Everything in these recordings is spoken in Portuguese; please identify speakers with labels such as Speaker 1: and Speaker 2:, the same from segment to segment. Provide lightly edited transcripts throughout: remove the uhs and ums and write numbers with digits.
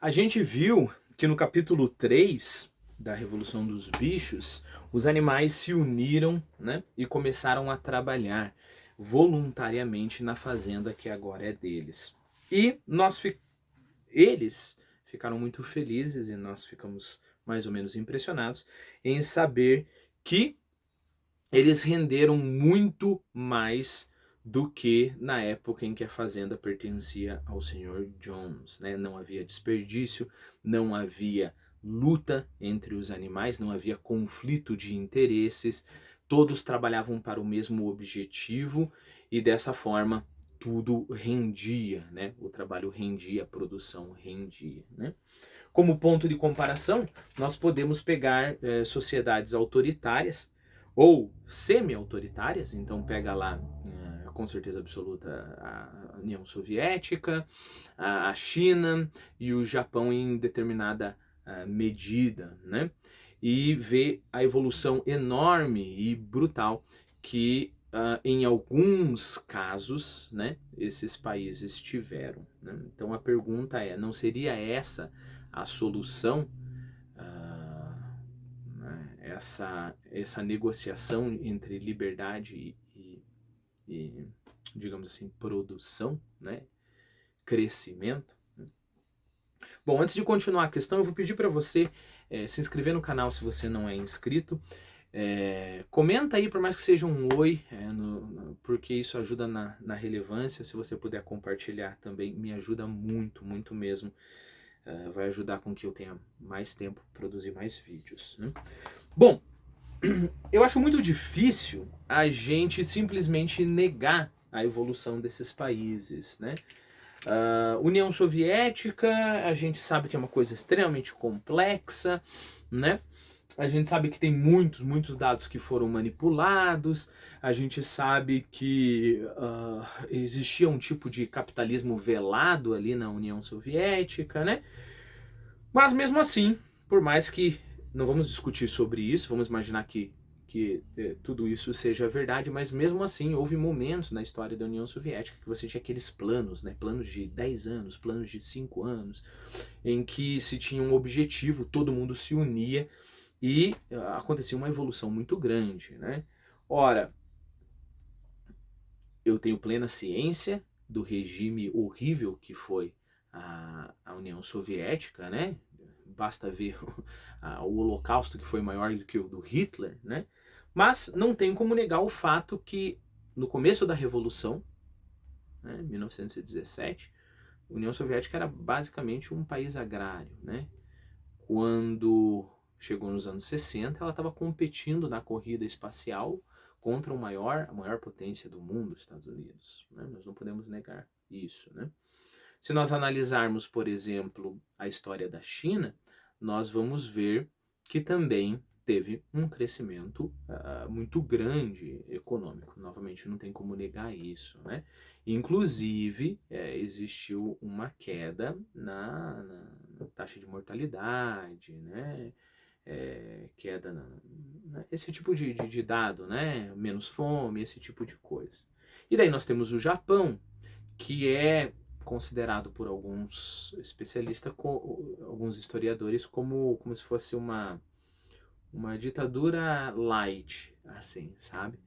Speaker 1: A gente viu que no capítulo 3 da Revolução dos Bichos, os animais se uniram, né, e começaram a trabalhar voluntariamente na fazenda que agora é deles. E eles ficaram muito felizes e nós ficamos mais ou menos impressionados em saber que eles renderam muito mais do que na época em que a fazenda pertencia ao Sr. Jones, né? Não havia desperdício, não havia luta entre os animais, não havia conflito de interesses, todos trabalhavam para o mesmo objetivo e dessa forma tudo rendia, né? O trabalho rendia, a produção rendia, né? Como ponto de comparação, nós podemos pegar sociedades autoritárias ou semi-autoritárias, então pega lá com certeza absoluta a União Soviética, a China e o Japão em determinada medida, né? E ver a evolução enorme e brutal que em alguns casos, né, esses países tiveram, né? Então a pergunta é, não seria essa a solução, né, essa negociação entre liberdade e, digamos assim, produção, né, crescimento? Bom, antes de continuar a questão, eu vou pedir para você se inscrever no canal se você não é inscrito. Comenta aí, por mais que seja um oi, porque isso ajuda na relevância. Se você puder compartilhar também, me ajuda muito, muito mesmo. Vai ajudar com que eu tenha mais tempo para produzir mais vídeos, né? Bom, eu acho muito difícil a gente simplesmente negar a evolução desses países, né? União Soviética, a gente sabe que é uma coisa extremamente complexa, né? A gente sabe que tem muitos dados que foram manipulados, a gente sabe que existia um tipo de capitalismo velado ali na União Soviética, né? Mas mesmo assim, por mais que não vamos discutir sobre isso, vamos imaginar que tudo isso seja verdade, mas mesmo assim houve momentos na história da União Soviética que você tinha aqueles planos, né, planos de 10 anos, planos de 5 anos, em que se tinha um objetivo, todo mundo se unia e acontecia uma evolução muito grande, né? Ora, eu tenho plena ciência do regime horrível que foi a União Soviética, né? Basta ver o Holocausto, que foi maior do que o do Hitler, né? Mas não tem como negar o fato que no começo da Revolução, né, 1917, a União Soviética era basicamente um país agrário, né? Quando chegou nos anos 60, ela estava competindo na corrida espacial contra a maior potência do mundo, os Estados Unidos, né? Nós não podemos negar isso, né? Se nós analisarmos, por exemplo, a história da China, nós vamos ver que também teve um crescimento muito grande econômico. Novamente, não tem como negar isso, né? Inclusive, existiu uma queda na taxa de mortalidade, né? Queda esse tipo de dado, né? Menos fome, esse tipo de coisa. E daí nós temos o Japão, que é considerado por alguns especialistas, alguns historiadores, como se fosse uma ditadura light, assim, sabe?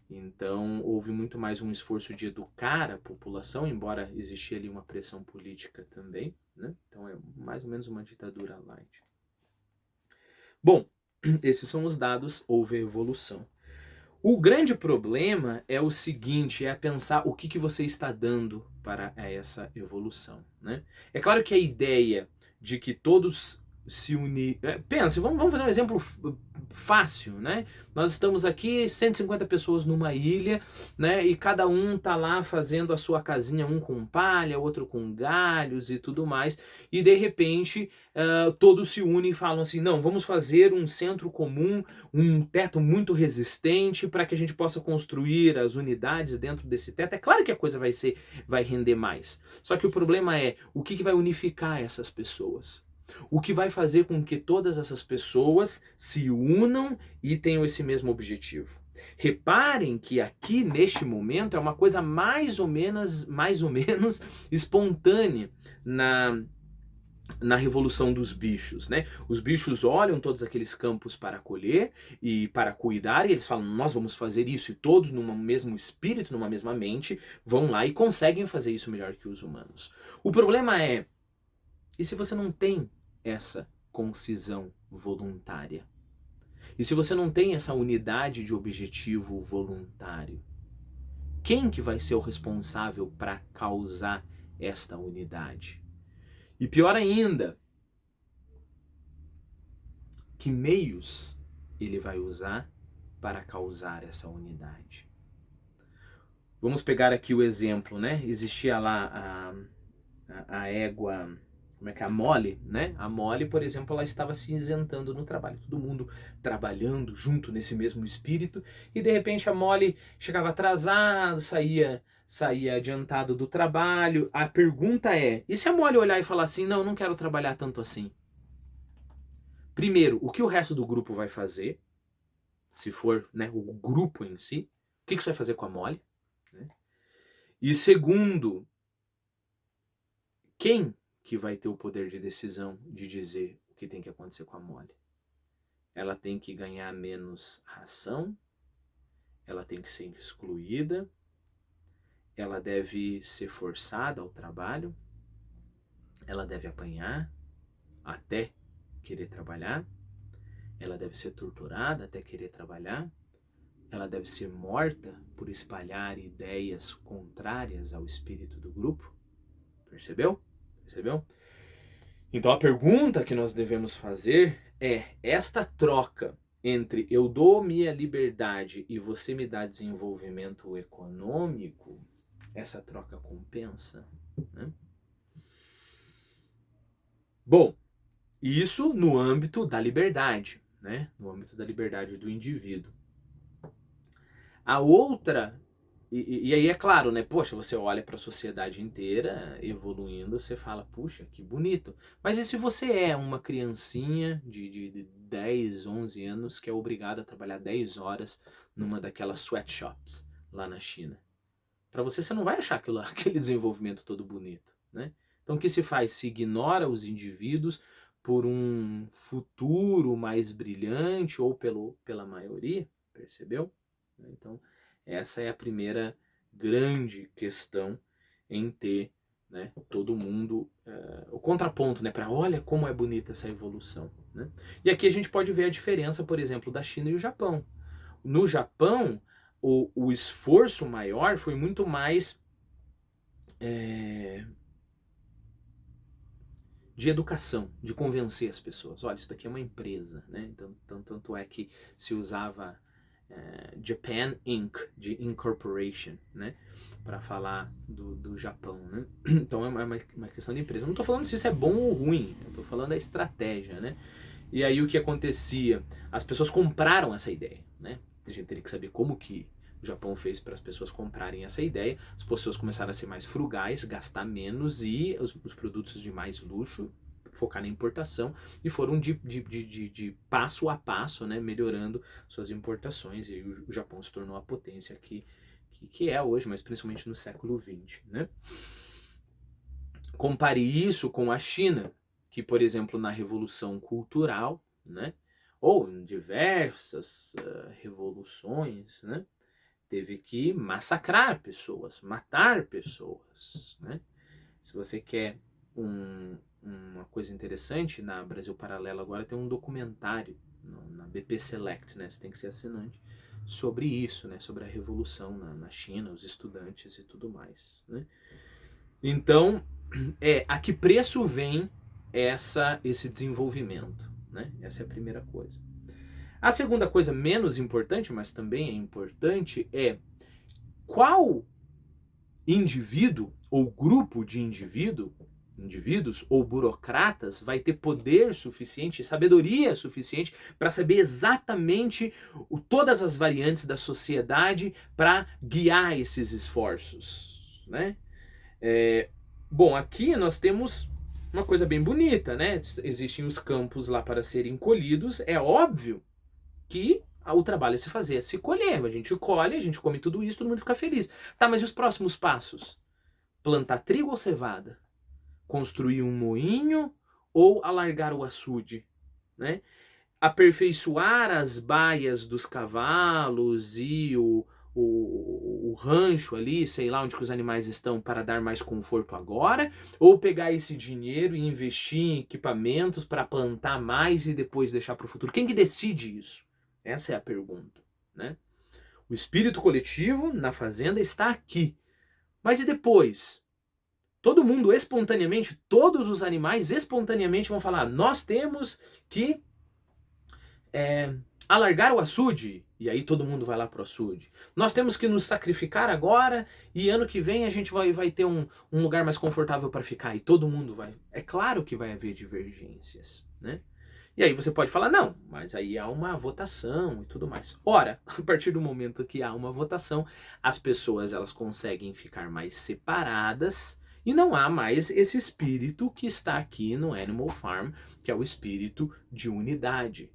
Speaker 1: Então houve muito mais um esforço de educar a população, embora existia ali uma pressão política também, né? Então é mais ou menos uma ditadura light. Bom, esses são os dados, houve evolução. O grande problema é o seguinte, é pensar o que você está dando para essa evolução, né? É claro que a ideia de que todos se unir... Pensa, vamos fazer um exemplo fácil, né? Nós estamos aqui, 150 pessoas numa ilha, né? E cada um tá lá fazendo a sua casinha, um com palha, outro com galhos e tudo mais. E de repente, todos se unem e falam assim, não, vamos fazer um centro comum, um teto muito resistente para que a gente possa construir as unidades dentro desse teto. É claro que a coisa vai render mais. Só que o problema é, o que vai unificar essas pessoas? O que vai fazer com que todas essas pessoas se unam e tenham esse mesmo objetivo. Reparem que aqui, neste momento, é uma coisa mais ou menos espontânea na revolução dos bichos, né? Os bichos olham todos aqueles campos para colher e para cuidar, e eles falam, nós vamos fazer isso, e todos num mesmo espírito, numa mesma mente, vão lá e conseguem fazer isso melhor que os humanos. O problema é, e se você não tem essa concisão voluntária? E se você não tem essa unidade de objetivo voluntário? Quem que vai ser o responsável para causar esta unidade? E pior ainda, que meios ele vai usar para causar essa unidade? Vamos pegar aqui o exemplo, né? Existia lá a égua, como é que é? A Molly, né? A Molly, por exemplo, ela estava se isentando no trabalho. Todo mundo trabalhando junto nesse mesmo espírito. E de repente a Molly chegava atrasada, saía adiantado do trabalho. A pergunta é, e se a Molly olhar e falar assim, não quero trabalhar tanto assim? Primeiro, o que o resto do grupo vai fazer? Se for, né, o grupo em si. O que você vai fazer com a Molly? Né? E segundo, quem que vai ter o poder de decisão de dizer o que tem que acontecer com a Molly? Ela tem que ganhar menos ração? Ela tem que ser excluída? Ela deve ser forçada ao trabalho? Ela deve apanhar até querer trabalhar? Ela deve ser torturada até querer trabalhar? Ela deve ser morta por espalhar ideias contrárias ao espírito do grupo? Percebeu? Percebeu? Então a pergunta que nós devemos fazer é, esta troca entre eu dou minha liberdade e você me dá desenvolvimento econômico, essa troca compensa? Né? Bom, isso no âmbito da liberdade, né? No âmbito da liberdade do indivíduo. A outra, e aí é claro, né? Poxa, você olha para a sociedade inteira evoluindo, você fala, puxa, que bonito. Mas e se você é uma criancinha de 10, 11 anos que é obrigada a trabalhar 10 horas numa daquelas sweatshops lá na China? Para você não vai achar aquele desenvolvimento todo bonito, né? Então o que se faz? Se ignora os indivíduos por um futuro mais brilhante ou pela maioria, percebeu? Então essa é a primeira grande questão em ter, né, todo mundo, o contraponto, né, para olha como é bonita essa evolução. Né? E aqui a gente pode ver a diferença, por exemplo, da China e o Japão. No Japão, o esforço maior foi muito mais de educação, de convencer as pessoas. Olha, isso daqui é uma empresa, né? Então, tanto é que se usava Japan Inc., de incorporation, né? Para falar do Japão, né? Então é uma questão de empresa. Eu não estou falando se isso é bom ou ruim, eu estou falando da estratégia, né? E aí o que acontecia? As pessoas compraram essa ideia, né? A gente teria que saber como que o Japão fez para as pessoas comprarem essa ideia. As pessoas começaram a ser mais frugais, gastar menos e os produtos de mais luxo focar na importação e foram de passo a passo, né, melhorando suas importações, e o Japão se tornou a potência que é hoje, mas principalmente no século XX. Né? Compare isso com a China, que, por exemplo, na Revolução Cultural, né, ou em diversas revoluções, né, teve que massacrar pessoas, matar pessoas. Né? Se você quer uma coisa interessante, na Brasil Paralelo agora tem um documentário na BP Select, né? Você tem que ser assinante, sobre isso, né? Sobre a revolução na China, os estudantes e tudo mais. Né? Então, a que preço vem esse desenvolvimento? Né? Essa é a primeira coisa. A segunda coisa, menos importante, mas também é importante, é qual indivíduo ou grupo de indivíduos ou burocratas vai ter poder suficiente, sabedoria suficiente para saber exatamente todas as variantes da sociedade para guiar esses esforços, né? Bom, aqui nós temos uma coisa bem bonita, né? Existem os campos lá para serem colhidos, é óbvio que o trabalho é se fazer, é se colher. A gente colhe, a gente come tudo isso, todo mundo fica feliz. Tá, mas e os próximos passos? Plantar trigo ou cevada? Construir um moinho ou alargar o açude, né? Aperfeiçoar as baias dos cavalos e o rancho ali, sei lá onde que os animais estão, para dar mais conforto agora, ou pegar esse dinheiro e investir em equipamentos para plantar mais e depois deixar para o futuro? Quem que decide isso? Essa é a pergunta, né? O espírito coletivo na fazenda está aqui. Mas e depois? Todo mundo espontaneamente, todos os animais espontaneamente vão falar: nós temos que alargar o açude, e aí todo mundo vai lá pro açude. Nós temos que nos sacrificar agora, e ano que vem a gente vai ter um lugar mais confortável para ficar, e todo mundo vai. É claro que vai haver divergências, né? E aí você pode falar, não, mas aí há uma votação e tudo mais. Ora, a partir do momento que há uma votação, as pessoas elas conseguem ficar mais separadas e não há mais esse espírito que está aqui no Animal Farm, que é o espírito de unidade.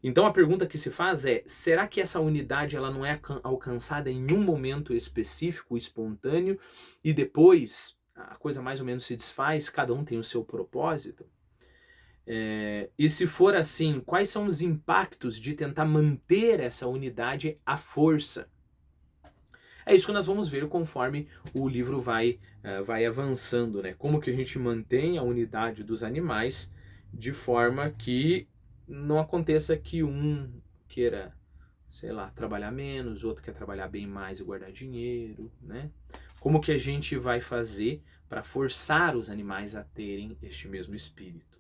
Speaker 1: Então a pergunta que se faz é, será que essa unidade ela não é alcançada em um momento específico, espontâneo, e depois a coisa mais ou menos se desfaz, cada um tem o seu propósito? E se for assim, quais são os impactos de tentar manter essa unidade à força? É isso que nós vamos ver conforme o livro vai avançando, né? Como que a gente mantém a unidade dos animais de forma que não aconteça que um queira, sei lá, trabalhar menos, outro quer trabalhar bem mais e guardar dinheiro, né? Como que a gente vai fazer para forçar os animais a terem este mesmo espírito?